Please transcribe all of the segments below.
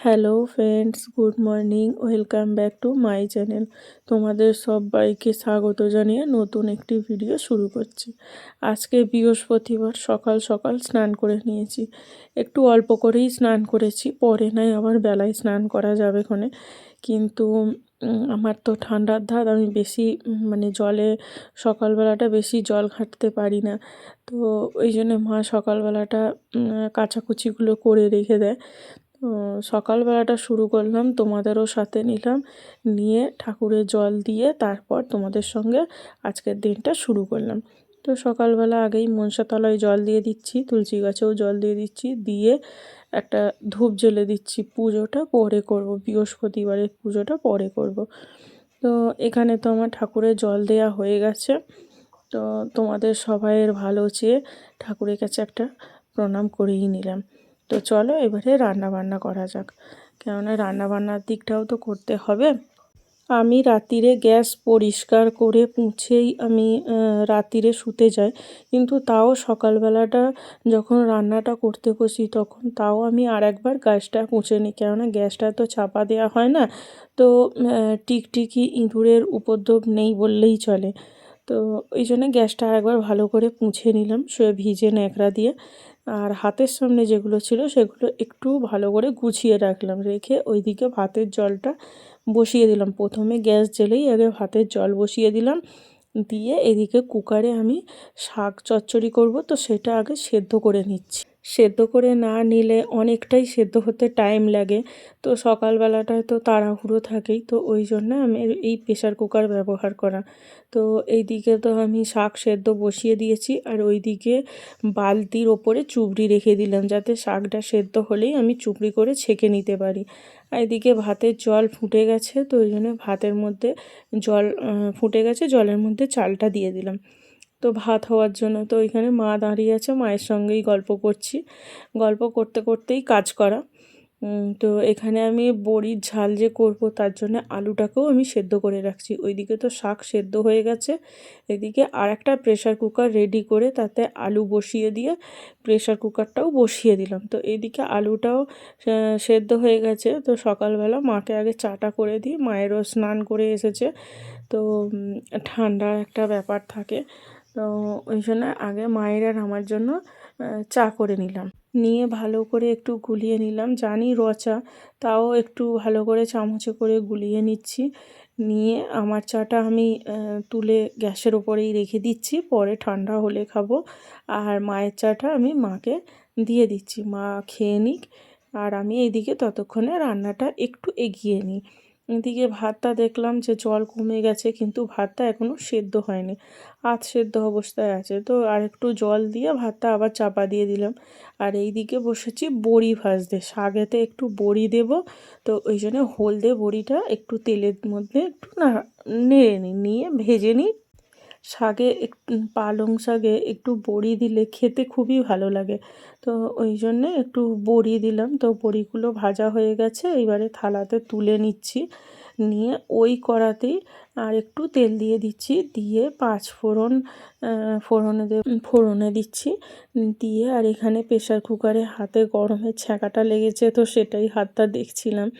Hello friends, good morning, welcome back to my channel. তোমাদের সবাইকে স্বাগত জানিয়ে নতুন একটি ভিডিও শুরু করছি। আজকে বৃহস্পতিবার, সকাল সকাল স্নান করে নিয়েছি। একটু অল্প করেই স্নান করেছি, পরে নাই আবার বেলায় স্নান করা যাবে ক্ষণে। কিন্তু আমার তো ঠান্ডার ধাত, আমি বেশি জলে সকালবেলাটা বেশি জল ঘাঁটতে পারি না। তো ওই জন্যে মা সকালবেলাটা কাচাকুচিগুলো করে রেখে দেয়। তো সকালবেলাটা শুরু করলাম, তোমাদেরও সাথে নিলাম, নিয়ে ঠাকুরের জল দিয়ে তারপর তোমাদের সঙ্গে আজকের দিনটা শুরু করলাম। তো সকালবেলা আগেই মনসাতলায় জল দিয়ে দিচ্ছি, তুলসী গাছেও জল দিয়ে দিচ্ছি, দিয়ে একটা ধূপ জ্বেলে দিচ্ছি। পুজোটা পরে করব, বৃহস্পতিবারের পুজোটা পরে করব। তো এখানে তো আমার ঠাকুরের জল দেয়া হয়ে গেছে। তো তোমাদের সবাইয়ের ভালো চেয়ে ঠাকুরের কাছে একটা প্রণাম করেই নিলাম। তো চলো এবারে রান্না বান্না করা যাক, কেননা রান্না বান্নার দিকটাও তো করতে হবে। আমি রাত্রিরে গ্যাস পরিষ্কার করে মুছেই আমি রাত্রিরে শুতে যাই, কিন্তু তাও সকালবেলাটা যখন রান্নাটা করতে বসি তখন তাও আমি আরেকবার গ্যাসটা মুছে নিই, কেননা গ্যাসটা তো চাপা দেওয়া হয় না। তো টিকটিকি ইঁদুরের উপদ্রব নেই বললেই চলে। তো ওই জন্য গ্যাসটা আরেকবার ভালো করে মুছে নিলাম সে ভিজে ন্যাকড়া দিয়ে। আর হাতের সামনে যেগুলো ছিল সেগুলো একটু ভালো করে গুছিয়ে রাখলাম, রেখে ওইদিকে ভাতের জলটা বসিয়ে দিলাম। প্রথমে গ্যাস জ্বেলেই আগে ভাতের জল বসিয়ে দিলাম, দিয়ে এদিকে কুকারে আমি শাক চচ্চড়ি করব, তো সেটা আগে সেদ্ধ করে নিচ্ছি। সেদ্ধ করে না নিলে অনেকটাই সেদ্ধ হতে টাইম লাগে। তো সকালবেলাটায় তো তাড়াহুড়ো থাকেই, তো ওই জন্য আমি এই প্রেশার কুকার ব্যবহার করা। তো এইদিকে তো আমি শাক সেদ্ধ বসিয়ে দিয়েছি, আর ওইদিকে বালতির ওপরে চুবড়ি রেখে দিলাম, যাতে শাকটা সেদ্ধ হলেই আমি চুবড়ি করে ছেঁকে নিতে পারি। আর এদিকে ভাতের জল ফুটে গেছে, তো ওই জন্য ভাতের মধ্যে জল ফুটে গেছে, জলের মধ্যে চালটা দিয়ে দিলাম তো ভাত হওয়ার জন্য। তো ওইখানে মা দাঁড়িয়ে আছে, মায়ের সঙ্গেই গল্প করছি, গল্প করতে করতেই কাজ করা। তো এখানে আমি বড়ির ঝাল যে করব তার জন্য আলুটাকেও আমি সেদ্ধ করে রাখছি। ওইদিকে তো শাক সেদ্ধ হয়ে গেছে, এদিকে আর একটা প্রেশার কুকার রেডি করে তাতে আলু বসিয়ে দিয়ে প্রেশার কুকারটাও বসিয়ে দিলাম। তো এইদিকে আলুটাও সেদ্ধ হয়ে গেছে। তো সকালবেলা মাকে আগে চাটা করে দিই, মায়েরও স্নান করে এসেছে, তো ঠান্ডার একটা ব্যাপার থাকে। তো ওই জন্য আগে মায়ের আর আমার জন্য চা করে নিলাম, নিয়ে ভালো করে একটু গুলিয়ে নিলাম। জানি রচা, তাও একটু ভালো করে চামচে করে গুলিয়ে নিচ্ছি। নিয়ে আমার চাটা আমি তুলে গ্যাসের ওপরেই রেখে দিচ্ছি, পরে ঠান্ডা হলে খাবো। আর মায়ের চাটা আমি মাকে দিয়ে দিচ্ছি, মা খেয়ে নিক। আর আমি এইদিকে ততক্ষণে রান্নাটা একটু এগিয়ে নিই। এদিকে ভাতটা দেখলাম যে জল কমে গেছে, কিন্তু ভাতটা এখনও সেদ্ধ হয়নি, আধ সেদ্ধ অবস্থায় আছে। তো আর একটু জল দিয়ে ভাতটা আবার চাপা দিয়ে দিলাম। আর এই দিকে বসেছি বড়ি ভাজতে, শাকেতে একটু বড়ি দেব। তো ওই জন্য হলদে বড়িটা একটু তেলের মধ্যে একটু নেড়ে নিই, নিয়ে ভেজে নিই। শাকে পালং শাকে একটু বড়ি দিলে খেতে খুবই ভালো লাগে। তো ওই জন্যে একটু বড়ি দিলাম, তো বড়িগুলো ভাজা হয়ে গেছে, এবারে থালাতে তুলে নিচ্ছি। নিয়ে ওই কড়াতেই আর একটু তেল দিয়ে দিচ্ছি, দিয়ে পাঁচ ফোড়ন ফোড়নে দিচ্ছি, দিয়ে আর এখানে প্রেশার কুকারে হাতে গরমের ছ্যাঁকাটা লেগেছে, তো সেটাই হাতটা দেখছিলাম।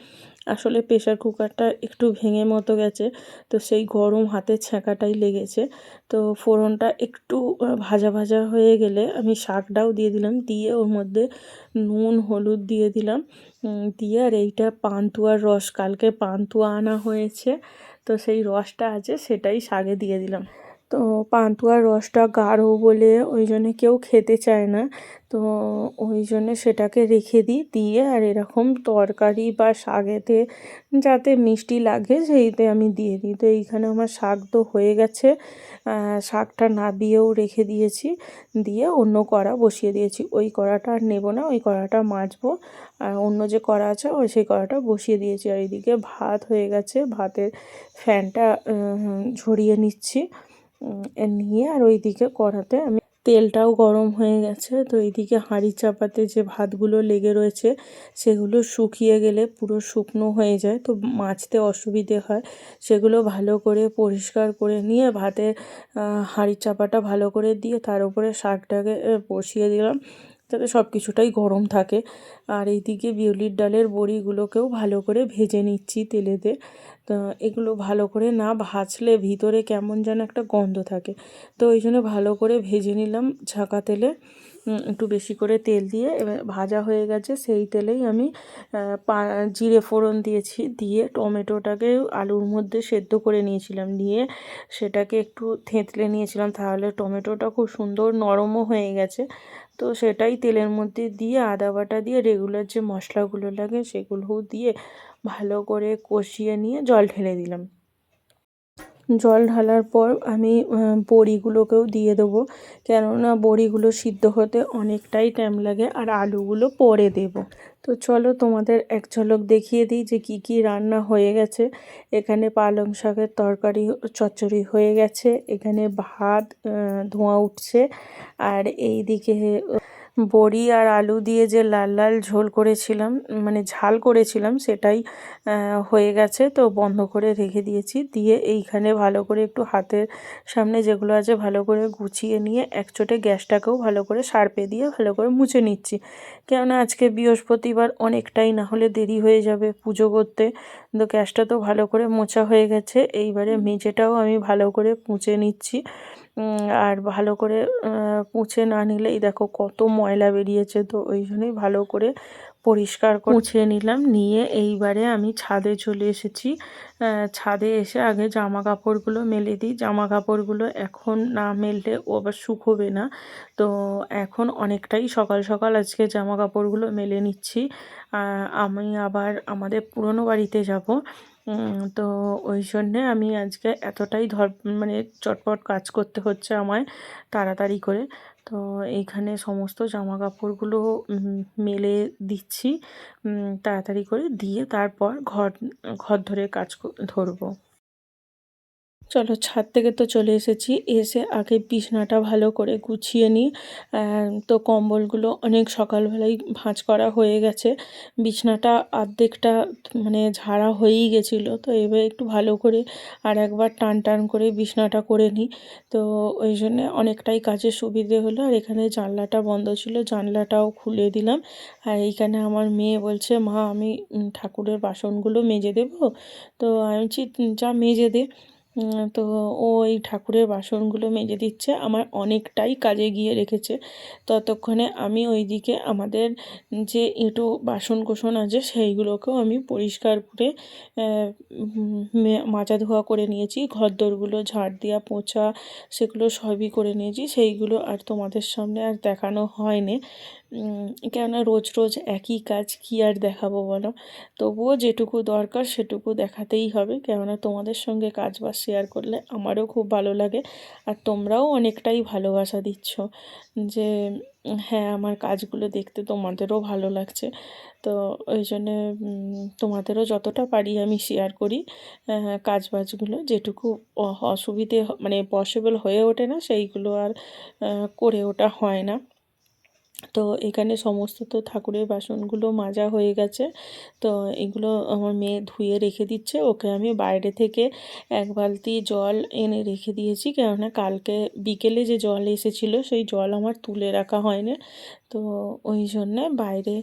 আসলে প্রেশার কুকারটা একটু ভেঙে মতো গেছে, তো সেই গরম হাতের ছ্যাঁকাটাই লেগেছে। তো ফোড়নটা একটু ভাজা ভাজা হয়ে গেলে আমি শাকটাও দিয়ে দিলাম, দিয়ে ওর মধ্যে নুন হলুদ দিয়ে দিলাম। দিয়ে আর এইটা পান্তুয়ার রস, কালকে পান্তুয়া আনা হয়েছে, তো সেই রসটা আছে সেটাই শাকে দিয়ে দিলাম। তো পান্তুয়ার রসটা গাঢ় বলে ওই জন্যে কেউ খেতে চায় না, তো ওই জন্যে সেটাকে রেখে দিই। দিয়ে আর এরকম তরকারি বা শাকেতে যাতে মিষ্টি লাগে সেইতে আমি দিয়ে দিই। তো এইখানে আমার শাক তো হয়ে গেছে, শাকটা নাবিয়েও রেখে দিয়েছি, দিয়ে অন্য কড়া বসিয়ে দিয়েছি। ওই কড়াটা আর নেবো না, ওই কড়াটা মাজবো, আর অন্য যে কড়া আছে ওই সেই কড়াটা বসিয়ে দিয়েছি। আর এইদিকে ভাত হয়ে গেছে, ভাতের ফ্যানটা ঝরিয়ে নিচ্ছি। নিয়ে আর ওইদিকে কড়াতে আমি তেলটাও গরম হয়ে গেছে, তো এইদিকে হাঁড়ি চাপাতে যে ভাতগুলো লেগে রয়েছে সেগুলো শুকিয়ে গেলে পুরো শুকনো হয়ে যায়, তো মাজতে অসুবিধে হয়। সেগুলো ভালো করে পরিষ্কার করে নিয়ে হাঁড়ির চাপাটা ভালো করে দিয়ে তার উপরে শাকটাকে বসিয়ে দিলাম। তো যাতে সব কিছুটাই গরম থাকে। আর এইদিকে বিউলির ডালের বড়িগুলোকেও ভালো করে ভেজে নিচ্ছি তেলেতে। তো এগুলো ভালো করে না ভাজলে ভিতরে কেমন যেন একটা গন্ধ থাকে, তো ওই জন্য ভালো করে ভেজে নিলাম ছাঁকা তেলে। একটু বেশি করে তেল দিয়ে এবার ভাজা হয়ে গেছে, সেই তেলেই আমি জিরে ফোড়ন দিয়েছি, দিয়ে টমেটোটাকে আলুর মধ্যে সেদ্ধ করে নিয়েছিলাম, নিয়ে সেটাকে একটু থেঁতলে নিয়েছিলাম, তাহলে টমেটোটা খুব সুন্দর নরমও হয়ে গেছে। তো সেটাই তেলের মধ্যে দিয়ে আদা বাটা দিয়ে রেগুলার যে মশলাগুলো লাগে সেগুলোও দিয়ে ভালো করে কষিয়ে নিয়ে জল ঢেলে দিলাম। জল ঢালার পর আমি বড়িগুলোকেও দিয়ে দেবো, কেননা বড়িগুলো সিদ্ধ হতে অনেকটাই টাইম লাগে, আর আলুগুলো পরে দেব। তো চলো তোমাদের এক ঝলক দেখিয়ে দিই যে কি কি রান্না হয়ে গেছে। এখানে পালং শাকের তরকারি চচ্চড়ি হয়ে গেছে, এখানে ভাত ধোঁয়া উঠছে, আর এই দিকে বড়ি আর আলু দিয়ে যে লাল লাল ঝোল করেছিলাম, মানে ঝাল করেছিলাম, সেটাই হয়ে গেছে। তো বন্ধ করে রেখে দিয়েছি, দিয়ে এইখানে ভালো করে একটু হাতের সামনে যেগুলো আছে ভালো করে গুছিয়ে নিয়ে একচোটে গ্যাসটাকেও ভালো করে সার্পে দিয়ে ভালো করে মুছে নিচ্ছি, কেননা আজকে বৃহস্পতিবার অনেকটাই, না হলে দেরি হয়ে যাবে পুজো করতে। তো গ্যাসটা তো ভালো করে মোছা হয়ে গেছে, এইবারে মেঝেটাও আমি ভালো করে মুছে নিচ্ছি। আর ভালো করে মুছে না নিলে এই দেখো কত ময়লা বেরিয়েছে, তো ওই জন্যই ভালো করে পরিষ্কার করে মুছে নিলাম। নিয়ে এইবারে আমি ছাদে চলে এসেছি। ছাদে এসে আগে জামা কাপড়গুলো মেলে দিই, জামা কাপড়গুলো এখন না মেললে ও আবার শুকোবে না। তো এখন অনেকটাই সকাল সকাল আজকে জামা কাপড়গুলো মেলে নিচ্ছি। আমি আবার আমাদের পুরনো বাড়িতে যাব, তো ওই জন্যে আমি আজকে এতটাই মানে চটপট কাজ করতে হচ্ছে আমায় তাড়াতাড়ি করে। তো এইখানে সমস্ত জামা কাপড়গুলো মেলে দিচ্ছি তাড়াতাড়ি করে, দিয়ে তারপর ঘর ঘর ধরে কাজ ধরবো। চলো ছাদ থেকে তো চলে এসেছি, এসে আগে বিছনাটা ভালো করে গুছিয়ে নিই। তো কম্বলগুলো অনেক সকালবেলায় ভাঁজ করা হয়ে গেছে, বিছনাটা অর্ধেকটা মানে ঝাড়া হয়েই গেছিলো, তো এবার একটু ভালো করে আর একবার টান টান করে বিছনাটা করে নিই। তো ওই জন্যে অনেকটাই কাজের সুবিধে হলো। আর এখানে জানলাটা বন্ধ ছিল, জানলাটাও খুলে দিলাম। আর এইখানে আমার মেয়ে বলছে, মা আমি ঠাকুরের বাসনগুলো মেজে দেবো। তো আমি বলছি যা মেজে দে। তো ও এই ঠাকুরের বাসনগুলো মেজে দিচ্ছে, আমার অনেকটাই কাজে গিয়ে রেখেছে। ততক্ষণে আমি ওইদিকে আমাদের যে এঁটো বাসন কোসন আছে সেইগুলোকেও আমি পরিষ্কার করে মাজা ধোয়া করে নিয়েছি, ঘরদোরগুলো ঝাড় দেওয়া পোছা সেগুলো সবই করে নিয়েছি। সেইগুলো আর তোমাদের সামনে আর দেখানো হয়নি, কেননা রোজ রোজ একই কাজ কী আর দেখাবো বলো। তবুও যেটুকু দরকার সেটুকু দেখাতেই হবে, কেননা তোমাদের সঙ্গে কাজ বাজ শেয়ার করলে আমারও খুব ভালো লাগে, আর তোমরাও অনেকটাই ভালোবাসা দিচ্ছ যে হ্যাঁ আমার কাজগুলো দেখতে তোমাদেরও ভালো লাগছে। তো ওই জন্যে তোমাদেরও যতটা পারি আমি শেয়ার করি কাজ বাজগুলো, যেটুকু অসুবিধে মানে পসিবল হয়ে ওঠে না সেইগুলো আর করে ওঠা হয় না। তো এখানে সমস্ত তো ঠাকুরের বাসনগুলো মাজা হয়ে গেছে, তো এগুলো আমার মেয়ে ধুয়ে রেখে দিচ্ছে। ওকে আমি বাইরে থেকে এক বালতি জল এনে রেখে দিয়েছি, কেননা কালকে বিকেলে যে জল এসেছিলো সেই জল আমার তুলে রাখা হয়নি, তো ওই জন্যে বাইরে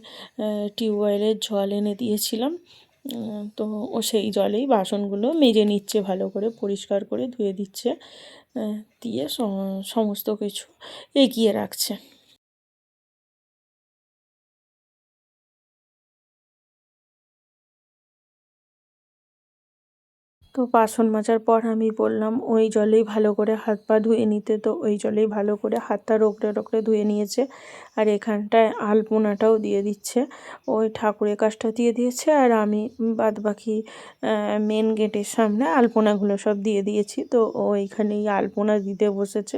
টিউবওয়েলের জল এনে দিয়েছিলাম। তো ও সেই জলেই বাসনগুলো মেজে নিচ্ছে, ভালো করে পরিষ্কার করে ধুয়ে দিচ্ছে, দিয়ে সমস্ত কিছু এগিয়ে রাখছে। তো বাসন মাজার পর আমি বললাম ওই জলেই ভালো করে হাত পা ধুয়ে নিতে, তো ওই জলেই ভালো করে হাতটা রোগড়ে রোগড়ে ধুয়ে নিয়েছে। আর এখানটায় আলপনাটাও দিয়ে দিচ্ছে, ওই ঠাকুরের কাজটা দিয়ে দিয়েছে, আর আমি বাদ বাকি মেন গেটের সামনে আলপনাগুলো সব দিয়ে দিয়েছি। তো ও এইখানেই আলপনা দিতে বসেছে।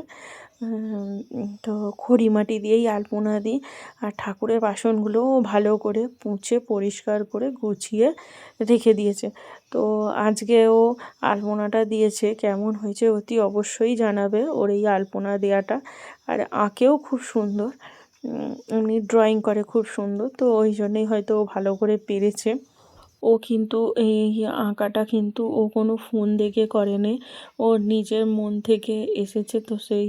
তো খড়ি মাটি দিয়েই আলপনা দিই, আর ঠাকুরের বাসনগুলোও ভালো করে পুছে পরিষ্কার করে গুছিয়ে রেখে দিয়েছে। তো আজকেও আলপনাটা দিয়েছে, কেমন হয়েছে অতি অবশ্যই জানাবে ওর এই আলপনা দেওয়াটা। আর আঁকেও খুব সুন্দর, উনি ড্রয়িং করে খুব সুন্দর, তো ওই জন্যেই হয়তো ও ভালো করে পেরেছে। ও কিন্তু এই আঁকাটা কিন্তু ও কোনো ফোন দেখে করেনি, ওর নিজের মন থেকে এসেছে। তো সেই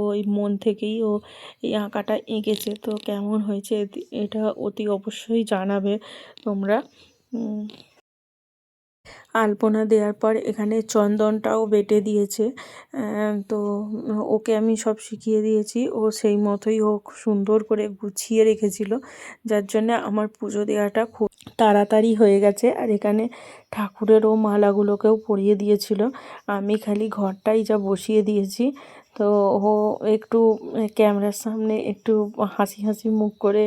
ওই মন থেকেই ও এই আঁকাটা এঁকেছে। তো কেমন হয়েছে এটা অতি অবশ্যই জানাবে তোমরা। আলপনা দেওয়ার পর এখানে চন্দনটাও বেটে দিয়েছে। তো ওকে আমি সব শিখিয়ে দিয়েছি, ও সেই মতোই ও সুন্দর করে গুছিয়ে রেখেছিল, যার জন্য আমার পুজো দেওয়াটা খুব তাড়াতাড়ি হয়ে গেছে। আর এখানে ঠাকুরেরও মালাগুলোকেও পরিয়ে দিয়েছিল, আমি খালি ঘরটাই যা বসিয়ে দিয়েছি। তো ও একটু ক্যামেরার সামনে একটু হাসি হাসি মুখ করে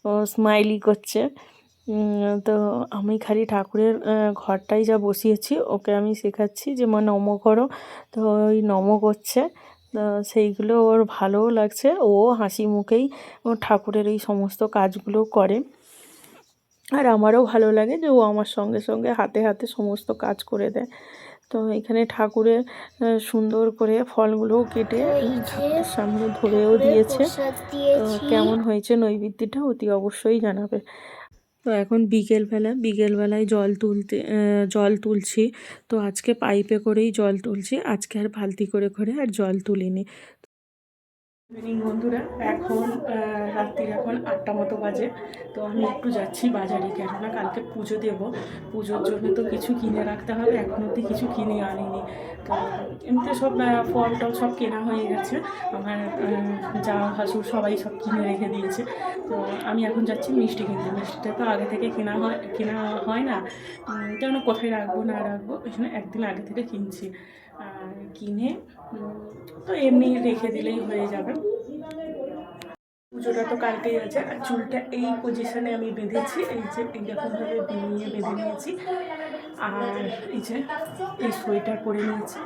ও স্মাইলি করছে। তো আমি খালি ঠাকুরের ঘরটাই যা বসিয়েছি, ওকে আমি শেখাচ্ছি যে মা নম করো। তো ওই নম করছে। তো সেইগুলো ওর ভালোও লাগছে, ও হাসি মুখেই ও ঠাকুরের এই সমস্ত কাজগুলো করে। আর আমারও ভালো লাগে যে ও আমার সঙ্গে সঙ্গে হাতে হাতে সমস্ত কাজ করে দেয়। তো এখানে ঠাকুরের সুন্দর করে ফলগুলোও কেটে ঠাকুরের সামনে ধরেও দিয়েছে। তো কেমন হয়েছে নৈবেদ্যটা অতি অবশ্যই জানাবে। তো এখন বিকেলবেলায় জল তুলছি। তো আজকে পাইপে করেই জল তুলছি, আজকে আর বালতি করে করে আর জল তুলিনি। ইভিনিং বন্ধুরা, এখন রাত্রির এখন 8টা মতো বাজে। তো আমি একটু যাচ্ছি বাজারে, কেননা কালকে পুজো দেবো। পুজোর জন্য তো কিছু কিনে রাখতে হবে, এখন অবধি কিছু কিনে আনিনি। তো এমনিতে সব ফল টল সব কেনা হয়ে গেছে, আমার যা ভাসুর সবাই সব কিনে রেখে দিয়েছে। তো আমি এখন যাচ্ছি মিষ্টি কিনতে। মিষ্টিটা তো আগে থেকে কেনা হয় না, কেননা কোথায় রাখবো না রাখবো, ওই জন্য একদিন আগে থেকে কিনছি। আর কিনে তো এমনি রেখে দিলেই হয়ে যাবে। পুজোটা তো কালকেই আছে। আর চুলটা এই পজিশনে আমি বেঁধেছি, এই যে এইরকমভাবে বেঁধে নিয়েছি। আর এই যে এই সোয়েটার পরে নিয়েছি।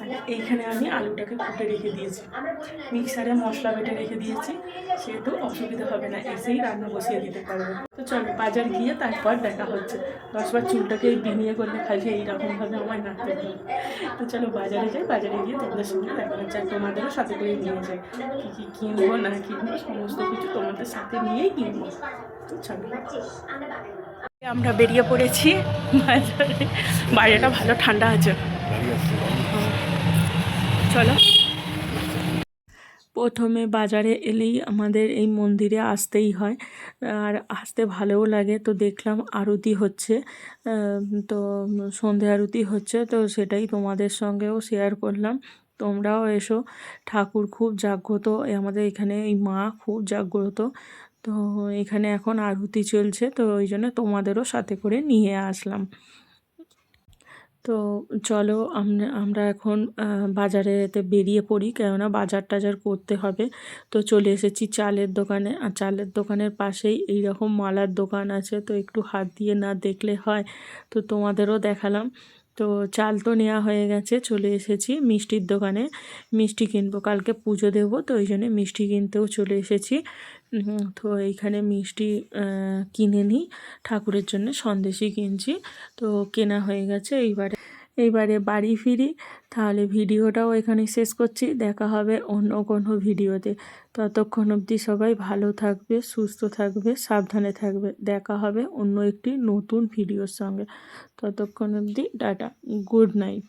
আর এইখানে আমি আলুটাকে কুটে রেখে দিয়েছি, মিক্সারে মশলা বেটে রেখে দিয়েছি, সেহেতু অসুবিধা হবে না, এসেই রান্না বসিয়ে দিতে পারবো। তো চলো বাজার গিয়ে তারপর দেখা হচ্ছে। 10বার চুলটাকে বিনিয়ে করলে খালি এইরকমভাবে আমার নাড়তে হবে। তো চলো বাজারে যাই, বাজারে গিয়ে তোমাদের সঙ্গে দেখা হচ্ছে। আর তোমাদেরও সাথে করে নিয়ে যাই, কী কী কিনবো না কিনবো সমস্ত কিছু তোমাদের সাথে নিয়েই কিনবো। তো চলো আমরা বেরিয়ে পড়েছি বাজারে। বাইরেটা ভালো ঠান্ডা আছে, চলো। প্রথমে বাজারে এলেই আমাদের এই মন্দিরে আসতেই হয়, আর আসতে ভালোও লাগে। তো দেখলাম আরতি হচ্ছে, তো সন্ধে আরতি হচ্ছে, তো সেটাই তোমাদের সঙ্গেও শেয়ার করলাম। তোমরাও এসো, ঠাকুর খুব জাগ্রত আমাদের এখানে, এই মা খুব জাগ্রত। তো এখানে এখন আরতি চলছে, তো ওই জন্য তোমাদেরও সাথে করে নিয়ে আসলাম। তো চলো আমরা এখন বাজারেতে বেরিয়ে পড়ি, কেননা বাজার টাজার করতে হবে। তো চলে এসেছি চালের দোকানে, আর চালের দোকানের পাশেই এই রকম মালার দোকান আছে, তো একটু হাত দিয়ে না দেখলে হয়। তো তোমাদেরও দেখালাম। তো চাল তো নেওয়া হয়ে গেছে, চলে এসেছি মিষ্টির দোকানে, মিষ্টি কিনবো, কালকে পুজো দেবো, তো ওই জন্যে মিষ্টি কিনতেও চলে এসেছি। তো এইখানে মিষ্টি কিনে নিই, ঠাকুরের জন্য সন্দেশই কিনছি। তো কেনা হয়ে গেছে, এইবারে বাড়ি ফিরি। তাহলে ভিডিওটাও এখানে শেষ করছি, দেখা হবে অন্য কোনো ভিডিওতে। ততক্ষণ অবধি সবাই ভালো থাকবে, সুস্থ থাকবে, সাবধানে থাকবে। দেখা হবে অন্য একটি নতুন ভিডিওর সঙ্গে। ততক্ষণ অবধি টাটা, গুড নাইট।